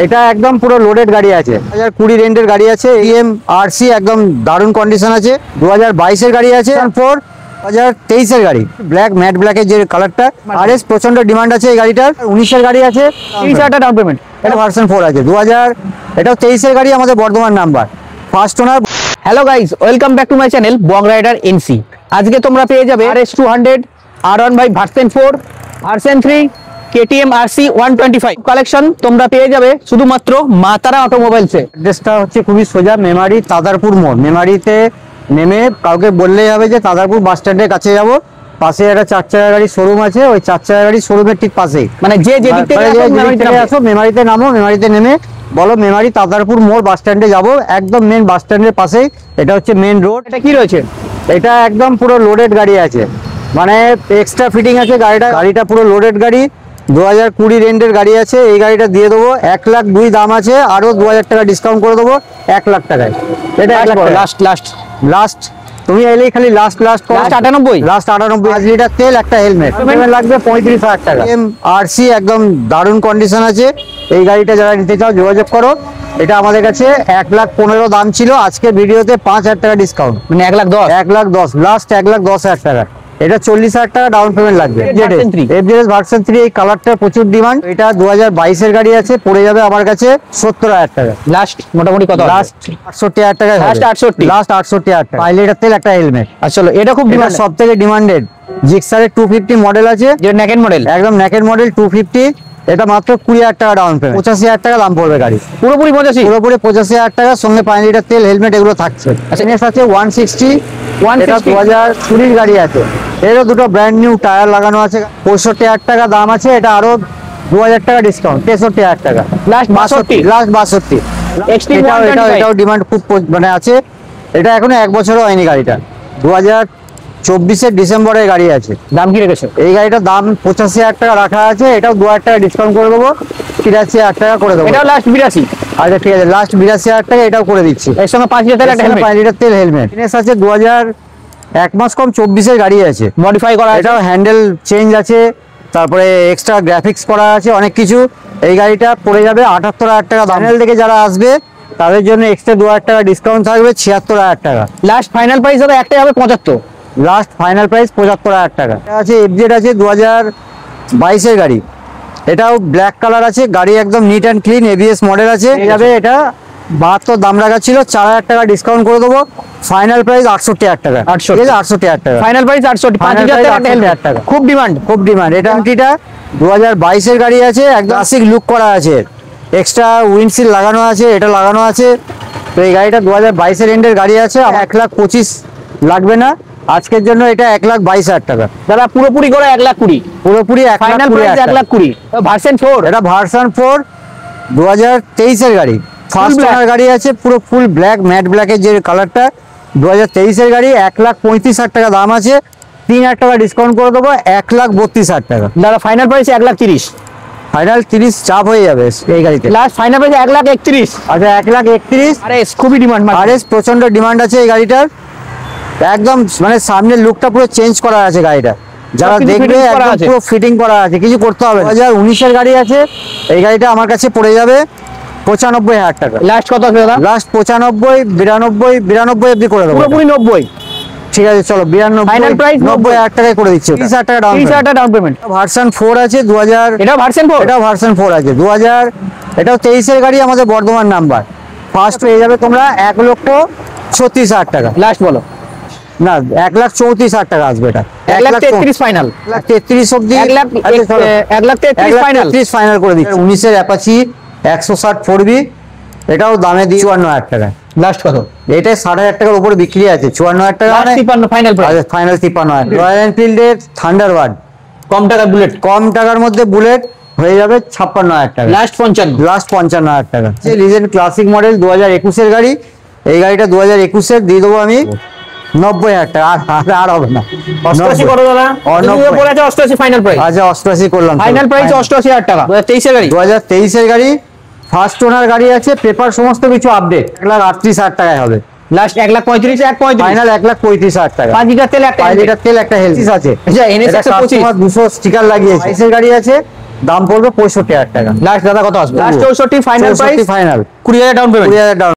এটা একদম পুরো লোডেড গাড়ি আছে। 2020 রেন্টের গাড়ি আছে, ইএম আরসি একদম দারুণ কন্ডিশন আছে। 2022 এর গাড়ি আছে, 2023 এর গাড়ি, ব্ল্যাক ম্যাট ব্ল্যাকের যে কালারটা। আরএস প্রচন্ড ডিমান্ড আছে এই গাড়িটার। 19 এর গাড়ি আছে, 30,000 ডাউন পেমেন্ট। এটা ভার্সন 4 আছে 2000, এটাও 23 এর গাড়ি, আমাদের Bardhaman number, first owner. Hello guys, welcome back to my channel Bong rider NC. আজকে তোমরা পেয়ে যাবে RS 200 R1 ভাই version 4, version 3, KTM RC 125 collection তোমরা পেয়ে যাবে শুধুমাত্র মা তারা অটোমোবাইলসে। অ্যাড্রেসটা হচ্ছে খুবই সোজা, মেমারি তাদারপুর মোড়। মেমারিতে নেমে কাউকে বললেই হবে যে তাদারপুর বাস স্ট্যান্ডের কাছে যাব, পাশে একটা 4 চাকা গাড়ির শোরুম আছে, ওই 4 চাকা গাড়ির শোরুমের ঠিক পাশেই। মানে যে যেদিক থেকে আসো মেমারিতে নামো, মেমারিতে নেমে বলো মেমারি তাদারপুর মোড় বাস স্ট্যান্ডে যাব, একদম মেন বাস স্ট্যান্ডের পাশেই। এটা হচ্ছে মেন রোড। এটা কি রয়েছে? এটা একদম পুরো লোডেড গাড়ি আছে, মানে এক্সট্রা ফিটিং আছে গাড়িটা পুরো লোডেড গাড়ি। 2020 রেন্টের গাড়ি আছে। এই গাড়িটা দিয়ে দেবো 1,02,000 দাম আছে, আরো 2,000 টাকা ডিসকাউন্ট করে দেবো 1 লাখ টাকায়। এটা লাস্ট তুমি এলেই খালি লাস্ট 98, লাস্ট 98। 5 লিটার তেল, একটা হেলমেট, লাগবে 35,000 টাকা। আরসি একদম দারুণ কন্ডিশন আছে। এই গাড়িটা যারা নিতে চাও যোগাযোগ করো। এটা আমাদের কাছে 1,15,000 দাম ছিল, আজকে ভিডিওতে 5,000 টাকা ডিসকাউন্ট, মানে 1,10,000 লাস্ট 1,10,000 টাকা। এটা 40,000 টাকা ডাউন পেমেন্ট লাগবে। এফজেডএস ভার্সন 3 এই কালারটা প্রচুর ডিমান্ড। এটা 2022 এর গাড়ি আছে, পড়ে যাবে আমার কাছে 70,000 টাকা। লাস্ট মোটামুটি কত? লাস্ট 68,000 টাকা। লাস্ট 68,000 টাকা। 5 লিটার তেল, একটা হেলমেট। আসলে এটা খুব ডিমান্ড, সবথেকে ডিমান্ডেড। জিক্সারের 250 মডেল আছে, যে নেকেড মডেল, একদম নেকেড মডেল 250। এটা মাত্র 20,000 টাকা ডাউন পেমেন্ট, 85,000 টাকা দাম পড়বে গাড়ি। পুরোপুরি 85,000 টাকা, সঙ্গে 5 লিটার তেল, হেলমেট এগুলো থাকছে। এনএস আছে 160, 2020 গাড়ি আছে। এরও দুটো ব্র্যান্ড নিউ টায়ার লাগানো আছে। 65,000 টাকা দাম আছে। এটা আরো 2,000 টাকা ডিসকাউন্ট, 63,000 টাকা। লাস্ট 62। এটাও ডিমান্ড খুব মানে আছে। এটা এখনো 1 বছরও হয়নি গাড়িটা, 2024 ডিসেম্বরের গাড়ি আছে। দাম কি রেখেছে? এই গাড়িটার দাম 85,000 টাকা রাখা আছে। এটাও 2,000 টাকা ডিসকাউন্ট করে দেবো, 83,000 টাকা করে দেবো। এটাও লাস্ট 82। আচ্ছা ঠিক আছে, লাস্ট 82,000 টাকা এটাও করে দিচ্ছি। এর সঙ্গে 5 লিটার তেল, হেলমেট। এনএস আছে 1 মাস কম 24 এর গাড়ি আছে, মডিফাই করা। এটাও হ্যান্ডেল চেঞ্জ আছে, তারপরে এক্সট্রা গ্রাফিক্স করা আছে, অনেক কিছু। এই গাড়িটা পড়ে যাবে 78,000 টাকা। চ্যানেল থেকে যারা আসবে তাদের জন্য এক্সট্রা 2,000 টাকা ডিসকাউন্ট থাকবে, 76,000 টাকা। লাস্ট ফাইনাল প্রাইস হবে একটাই হবে 75। লাস্ট ফাইনাল প্রাইস 75,000 টাকা। এটা আছে এফজেড আছে 2022 এর গাড়ি। এটাও ব্ল্যাক কালার আছে, গাড়ি একদম neat and clean, ABS model আছে। যাবে এটা 72 দাম রাখা ছিল, 4,000 টাকা ডিসকাউন্ট করে দেবো। ফাইনাল প্রাইস 68,000 টাকা। 68,000 টাকা ফাইনাল প্রাইস। 68,000 টাকা। খুব ডিমান্ড। এটা 2022 এর গাড়ি আছে, একদম ক্লাসিক লুক করা আছে, এক্সট্রা উইন্ডশিল্ড লাগানো আছে, এটা লাগানো আছে। তো এই গাড়িটা 2022 এর এন্ডের গাড়ি আছে। 1,25,000 লাগবে না আজকের জন্য, এটা 1,22,000 টাকা। দাদা পুরোপুরি করে 1,20,000, পুরোপুরি 1,20,000। ভার্সন 4, এটা ভার্সন 4 2023 এর গাড়ি, ফার্স্ট ওনার গাড়ি আছে, পুরো ফুল ব্ল্যাক ম্যাট ব্ল্যাকের যে কালারটা। 2023 এর গাড়ি, 1,35,000 টাকা দাম আছে, 3,000 টাকা ডিসকাউন্ট করে দেবো, 1,32,000 টাকা। দাদা ফাইনাল প্রাইস 1,30,000। ফাইনাল 30 চাপ হয়ে যাবে এই গাড়িতে। Last final price 1,31,000। আচ্ছা 1,31,000। আরএস খুবই ডিমান্ড, আরএস প্রচন্ড ডিমান্ড আছে এই গাড়িটার। একদম মানে সামনের লুকটা পুরো চেঞ্জ করা আছে গাড়িটা, যারা দেখবে একদম পুরো ফিটিং করা আছে, কিছু করতে হবে না। 2019 এর গাড়ি আছে। এই গাড়িটা আমার কাছে পড়ে যাবে 95,000 টাকা। লাস্ট কত আছে দাদা? লাস্ট 95, 92 অবধি করে দেবো। পুরোপুরি 90। ঠিক আছে চলো 92, ফাইনাল প্রাইস 90,000 টাকায় করে দিচ্ছি। 30,000 টাকা ডাউন পেমেন্ট। ভার্সন 4 আছে 2000। এটাও ভার্সন 4 আছে 2000। এটাও 23 এর গাড়ি, আমাদের বর্ধমান নাম্বার, ফার্স্ট পেয়ে যাবে তোমরা 1,36,000 টাকা। লাস্ট বলো না 1,34,000 টাকা আসবে। এটা 1,33,000 ফাইনাল, 1,33,000 অবধি। 1,33,000 ফাইনাল করে দিচ্ছি। 19 এর অ্যাপাচি 160 4B, এটাও দামে দিই 54,000 টাকা। লাস্ট কত? এটা 60,000 টাকার উপরে বিক্রি আছে, 54,000 টাকা ফাইনাল প্রাইস। ফাইনাল 53,000। রয়্যাল এনফিল্ডের থান্ডারবার্ড, কম টাকার মধ্যে বুলেট হয়ে যাবে 56,000 টাকা। লাস্ট 55,000 টাকা। লিজেন্ড ক্লাসিক মডেল 2021 এর গাড়ি। এই গাড়িটা 2021 এর দিয়ে দেবো আমি 90,000 টাকা। আর হবে না, 88 করো দাদা। 88 ফাইনাল প্রাইস। আচ্ছা 88 করলাম। ফাইনাল প্রাইস 88,000 টাকা। 2023 এর গাড়ি, 2023 এর গাড়ি, ফার্স্ট ওনার গাড়ি আছে, পেপার সমস্ত কিছু আপডেট। 1,38,000 টাকায় হবে। লাস্ট 1,35,000, ফাইনাল 1,35,000 টাকা। 5 লিটার তেল, 5 লিটার তেল, একটা হেলথ আছে। আচ্ছা এনএস 125 200 স্টিকার লাগিয়েছে। 22 এর গাড়ি আছে, দাম পড়বে 65,000 টাকা। লাস্ট দাদা কত আসবে? Last 64 final price, final 20,000 down payment. 20,000 down